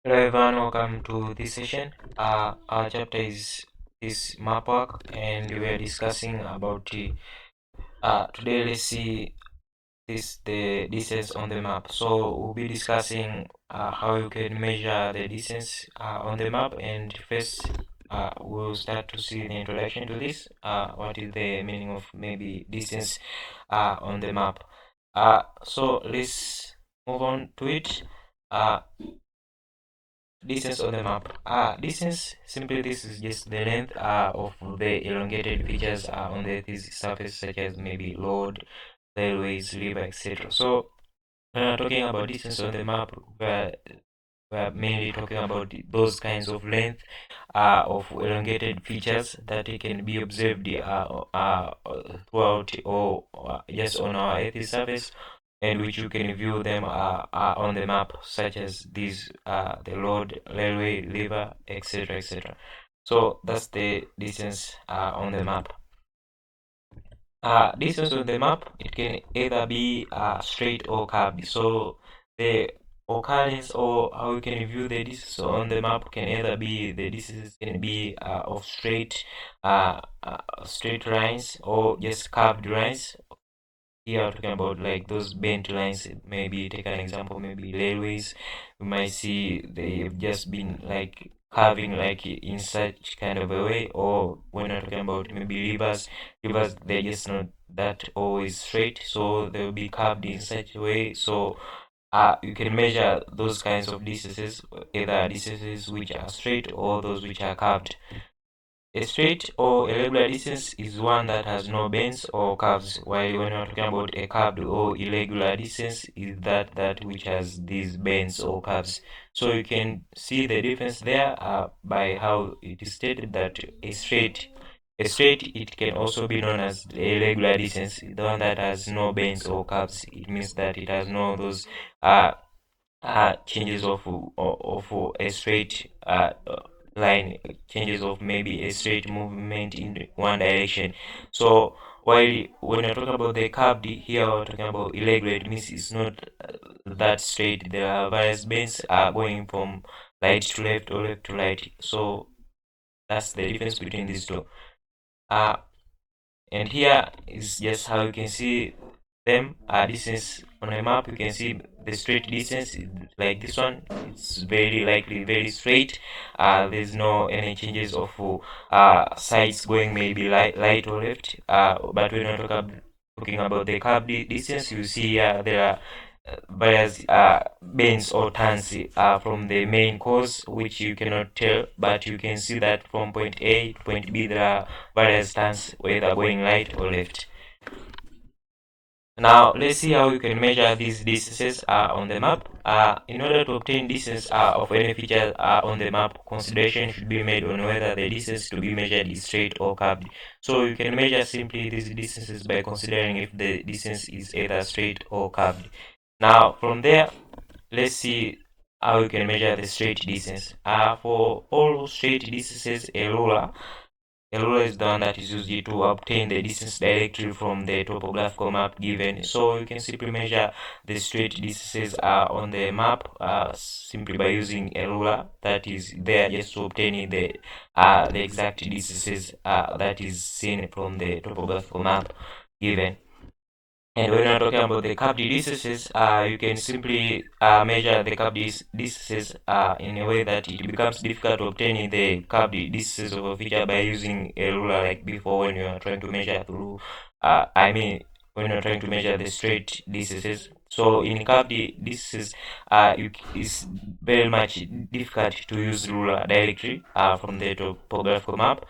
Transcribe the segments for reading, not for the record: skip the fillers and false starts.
Hello everyone, welcome to this session. Our chapter is map work, and we are discussing about today. Let's see the distance on the map. So we'll be discussing how you can measure the distance on the map. And first, we'll start to see the introduction to this. What is the meaning of maybe distance on the map? So let's move on to it. Distance on the map. Distance, simply this is just the length of the elongated features on the Earth's surface, such as maybe road, railways, river, etc. So when we're talking about distance on the map, we're mainly talking about those kinds of length of elongated features that can be observed throughout or just on our Earth's surface, and which you can view them on the map, such as these the road, railway, river, etc., etc. So that's the distance on the map. Distance on the map, it can either be straight or curved. So the occurrence or how you can view the distance on the map can either be the distance can be of straight lines or just curved lines. Here we're talking about like those bent lines. Maybe take an example, maybe railways. You might see they've just been like carving like in such kind of a way. Or when we're talking about maybe rivers they're just not that always straight, so they'll be carved in such a way. So you can measure those kinds of distances, either distances which are straight or those which are curved. A straight or irregular distance is one that has no bends or curves, while when you're talking about a curved or irregular distance is that which has these bends or curves. So you can see the difference there by how it is stated that a straight it can also be known as a regular distance, the one that has no bends or curves. It means that it has no those changes of a straight line, changes of maybe a straight movement in one direction. So while when I talk about the curved, here we're talking about irregular, it means it's not that straight. There are various bends going from right to left or left to right. So that's the difference between these two. uh and here is just how you can see them distance on a map. You can see the straight distance like this one. It's very likely very straight. There's no any changes of sides going maybe right or left. But when you're talking about the curved distance, you see there are various bends or turns from the main course, which you cannot tell, but you can see that from point A to point B there are various turns, whether going right or left. Now let's see how you can measure these distances on the map. In order to obtain distance of any feature on the map, consideration should be made on whether the distance to be measured is straight or curved. So you can measure simply these distances by considering if the distance is either straight or curved. Now from there, let's see how you can measure the straight distance. For all straight distances, a ruler is the one that is used to obtain the distance directly from the topographical map given. So you can simply measure the straight distances on the map simply by using a ruler that is there just to obtain the exact distances that is seen from the topographical map given. And when we're talking about the curved distances, you can simply measure the curved distances in a way that it becomes difficult to obtain the curved distances of a feature by using a ruler like before when you are trying to measure through, when you're trying to measure the straight distances. So in curved distances, it's very much difficult to use ruler directly from the topographical map.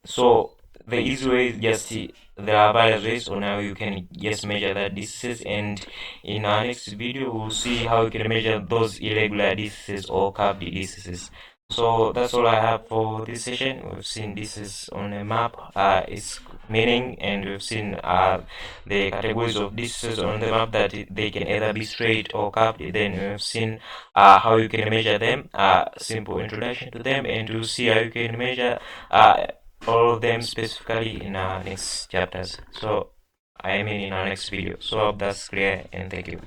So the easy way is just there are various ways on how you can just measure that distances, and in our next video we'll see how you can measure those irregular distances or curved distances. So that's all I have for this session. We've seen distances on a map, its meaning, and we've seen the categories of distances on the map, that they can either be straight or curved. Then we've seen how you can measure them, simple introduction to them, and we'll see how you can measure all of them specifically in our next chapters. So I mean in our next video. So I hope that's clear, and thank you.